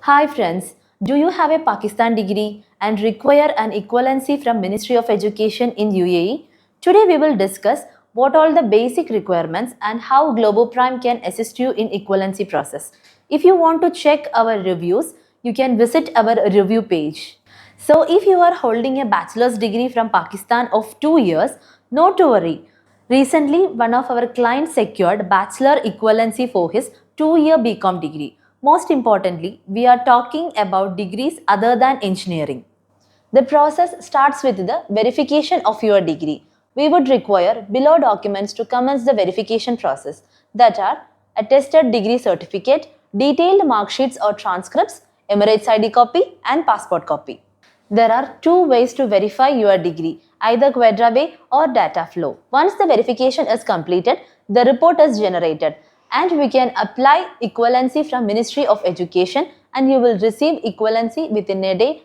Hi friends, do you have a Pakistan degree and require an equivalency from Ministry of Education in UAE? Today we will discuss what all the basic requirements and how Global Prime can assist you in equivalency process. If you want to check our reviews, you can visit our review page. So if you are holding a bachelor's degree from Pakistan of 2 years, not to worry. Recently, one of our clients secured bachelor equivalency for his 2-year BCom degree. Most importantly, we are talking about degrees other than engineering. The process starts with the verification of your degree. We would require below documents to commence the verification process, that are attested degree certificate, detailed mark sheets or transcripts, Emirates ID copy and passport copy. There are two ways to verify your degree, either Quadrabay or data flow. Once the verification is completed, the report is generated and we can apply equivalency from Ministry of Education and you will receive equivalency within a day.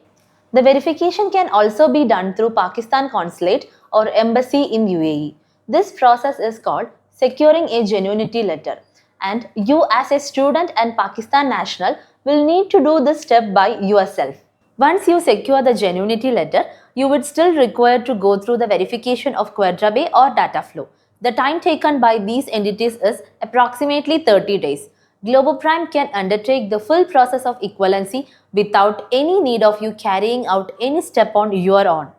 The verification can also be done through Pakistan Consulate or Embassy in UAE. This process is called securing a genuinity letter and you as a student and Pakistan national will need to do this step by yourself. Once you secure the genuinity letter, you would still require to go through the verification of Quadrabay or data flow. The time taken by these entities is approximately 30 days. Global Prime can undertake the full process of equivalency without any need of you carrying out any step on your own.